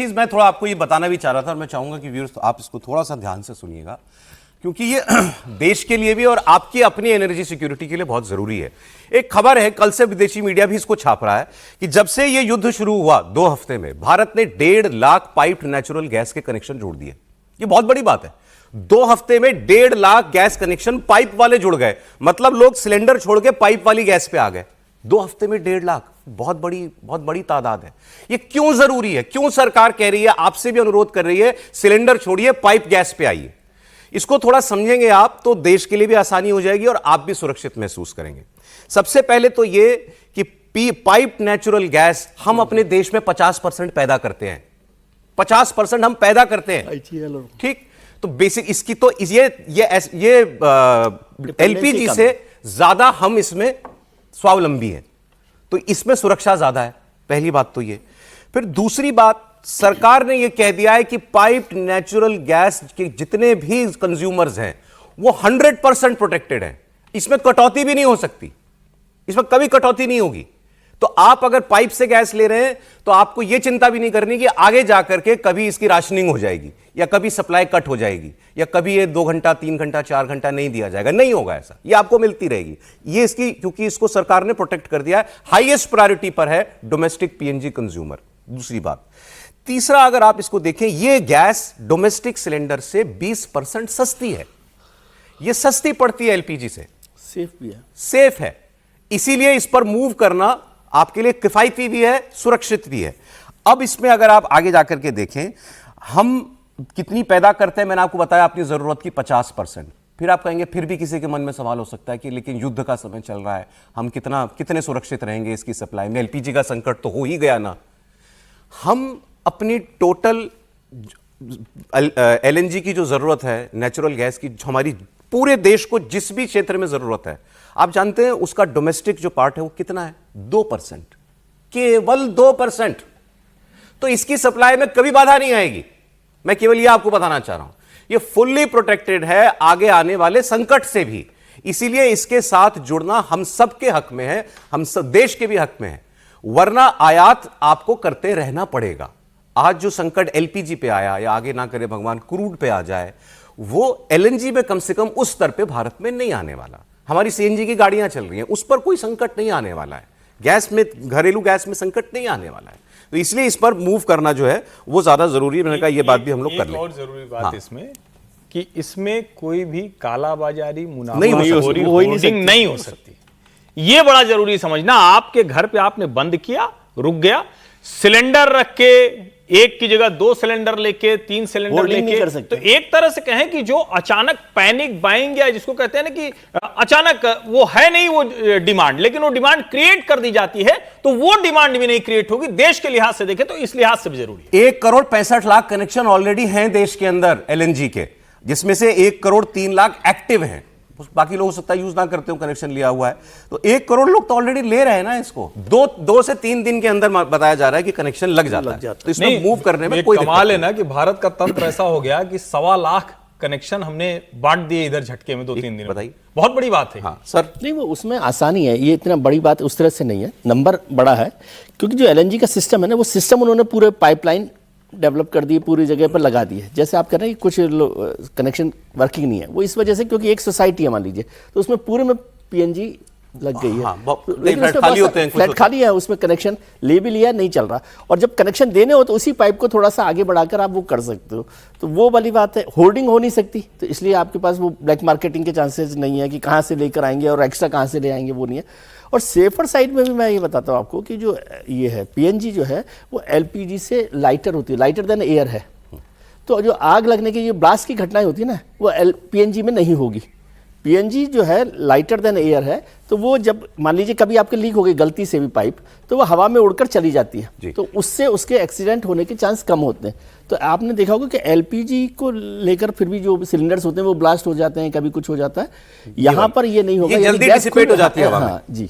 चीज मैं थोड़ा आपको ये बताना भी चाह रहा था और मैं चाहूंगा कि व्यूअर्स आप इसको थोड़ा सा ध्यान से सुनिएगा, क्योंकि ये देश के लिए भी और आपकी अपनी एनर्जी सिक्योरिटी के लिए बहुत जरूरी है। एक खबर है, कल से विदेशी मीडिया भी इसको छाप रहा है कि जब से ये युद्ध शुरू हुआ 2 हफ्ते में भारत ने 1.5 लाख पाइप्ड नेचुरल गैस के कनेक्शन जोड़ दिए। ये बहुत बड़ी बात है। 2 हफ्ते में 1.5 लाख गैस कनेक्शन पाइप वाले जुड़ गए, मतलब लोग सिलेंडर छोड़ के पाइप वाली गैस पे आ गए। 2 हफ्ते में 1.5 लाख, बहुत बड़ी तादाद है। ये क्यों जरूरी है? क्यों सरकार कह रही है, आपसे भी अनुरोध कर रही है, सिलेंडर छोड़िए पाइप गैस पे आइए? इसको थोड़ा समझेंगे आप तो देश के लिए भी आसानी हो जाएगी और आप भी सुरक्षित महसूस करेंगे। सबसे पहले तो ये कि पाइप नेचुरल गैस हम अपने देश में 50% पैदा करते हैं। 50% हम पैदा करते हैं, ठीक? तो बेसिक इसकी तो ये एलपीजी से ज्यादा हम इसमें स्वावलंबी हैं, तो इसमें सुरक्षा ज्यादा है। पहली बात तो ये। फिर दूसरी बात, सरकार ने यह कह दिया है कि पाइप्ड नेचुरल गैस के जितने भी कंज्यूमर्स हैं वो 100% प्रोटेक्टेड हैं। इसमें कटौती भी नहीं हो सकती, इसमें कभी कटौती नहीं होगी। तो आप अगर पाइप से गैस ले रहे हैं तो आपको यह चिंता भी नहीं करनी कि आगे जाकर के कभी इसकी राशनिंग हो जाएगी या कभी सप्लाई कट हो जाएगी या कभी ये 2 घंटा 3 घंटा 4 घंटा नहीं दिया जाएगा। नहीं होगा ऐसा, ये आपको मिलती रहेगी। ये इसकी, क्योंकि इसको सरकार ने प्रोटेक्ट कर दिया है, हाईएस्ट प्रायोरिटी पर है डोमेस्टिक पीएनजी कंज्यूमर। दूसरी बात। तीसरा, अगर आप इसको देखें, ये गैस डोमेस्टिक सिलेंडर से 20% सस्ती है। ये सस्ती पड़ती है एलपीजी से, सेफ भी है, सेफ है। इसीलिए इस पर मूव करना आपके लिए किफायती भी है, सुरक्षित भी है। अब इसमें अगर आप आगे जाकर के देखें, हम कितनी पैदा करते हैं, मैंने आपको बताया अपनी जरूरत की 50%। फिर आप कहेंगे, फिर भी किसी के मन में सवाल हो सकता है कि लेकिन युद्ध का समय चल रहा है, हम कितने सुरक्षित रहेंगे इसकी सप्लाई में? एलपीजी का संकट तो हो ही गया ना। हम अपनी टोटल एलएनजी की जो जरूरत है, नेचुरल गैस की, हमारी पूरे देश को जिस भी क्षेत्र में जरूरत है, आप जानते हैं उसका डोमेस्टिक जो पार्ट है वो कितना है? 2%, केवल 2%। तो इसकी सप्लाई में कभी बाधा नहीं आएगी। मैं केवल ये आपको बताना चाह रहा हूं, ये फुल्ली प्रोटेक्टेड है आगे आने वाले संकट से भी। इसीलिए इसके साथ जुड़ना हम सबके हक में है, हम सब देश के भी हक में है, वरना आयात आपको करते रहना पड़ेगा। आज जो संकट एलपीजी पे आया, या आगे ना करे भगवान क्रूड पे आ जाए, वो एलएनजी में कम से कम उस स्तर पे भारत में नहीं आने वाला। हमारी सीएनजी की गाड़ियां चल रही हैं, उस पर कोई संकट नहीं आने वाला है। गैस में, घरेलू गैस में संकट नहीं आने वाला है। तो इसलिए इस पर मूव करना जो है वो ज्यादा जरूरी है। मैंने कहा ये बात भी हम लोग कर लें। और जरूरी बात इसमें कि इसमें कोई भी कालाबाजारी, मुनाफा नहीं हो सकती। ये बड़ा जरूरी समझना। आपके घर पे आपने बंद किया, रुक गया, सिलेंडर रख के एक की जगह 2 सिलेंडर लेके 3 सिलेंडर लेके, तो एक तरह से कहें कि जो अचानक पैनिक बाइंग, या जिसको कहते हैं ना कि अचानक वो है नहीं वो डिमांड, लेकिन वो डिमांड क्रिएट कर दी जाती है, तो वो डिमांड भी नहीं क्रिएट होगी। देश के लिहाज से देखें तो इस लिहाज से भी जरूरी है। 1 करोड़ 65 लाख कनेक्शन ऑलरेडी हैं देश के अंदर एलएनजी के, जिसमें से 1 करोड़ 3 लाख एक्टिव हैं। बाकी लोग हो सकता है यूज ना करते हो, कनेक्शन लिया हुआ है। तो 1 करोड़ लोग तो ऑलरेडी ले रहे हैं ना इसको। 2 से 3 दिन के अंदर बताया जा रहा है कि कनेक्शन लग जाता है। तो इसमें मूव करने में कोई कमाल है ना कि भारत का तंत्र ऐसा हो गया कि 1.25 लाख कनेक्शन हमने बांट दिए इधर झटके में 2-3 दिन। बताइए, बहुत बड़ी बात है। हाँ सर। नहीं, वो उसमें आसानी है, ये इतना बड़ी बात उस तरह से नहीं है। नंबर बड़ा है क्योंकि जो एलएनजी का सिस्टम है ना, वो सिस्टम उन्होंने पूरे पाइपलाइन डेवलप कर दिए, पूरी जगह पर लगा दिए। जैसे आप कह रहे हैं कि कुछ कनेक्शन वर्किंग नहीं है, वो इस वजह से क्योंकि एक सोसाइटी है मान लीजिए, तो उसमें पूरे में पीएनजी लग गई है। लेकिन फ्लैट खाली होते हैं, फ्लैट खाली है, उसमें कनेक्शन ले भी लिया, नहीं चल रहा। और जब कनेक्शन देने हो तो उसी पाइप को थोड़ा सा आगे बढ़ाकर आप वो कर सकते हो। तो वो वाली बात है, होल्डिंग हो नहीं सकती, तो इसलिए आपके पास वो ब्लैक मार्केटिंग के चांसेस नहीं है कि कहाँ से लेकर आएंगे और एक्स्ट्रा कहाँ से ले आएंगे, वो नहीं है। और सेफर साइड में भी मैं ये बताता हूँ आपको कि जो ये है पीएनजी जो है वो एलपीजी से लाइटर होती है, लाइटर देन एयर है। तो जो आग लगने की, जो ब्लास्ट की घटनाएं होती है ना, वो पीएनजी में नहीं होगी। पीएनजी जो है लाइटर देन एयर है, तो वो जब मान लीजिए कभी आपके लीक हो गई गलती से भी पाइप, तो वो हवा में उड़कर चली जाती है, तो उससे उसके एक्सीडेंट होने के चांस कम होते हैं। तो आपने देखा होगा कि एलपीजी को लेकर फिर भी जो सिलेंडर्स होते हैं वो ब्लास्ट हो जाते हैं, कभी कुछ हो जाता है। यहाँ पर ये नहीं होगा, जल्दी डिसिपेट हो जाती है हवा में। जी।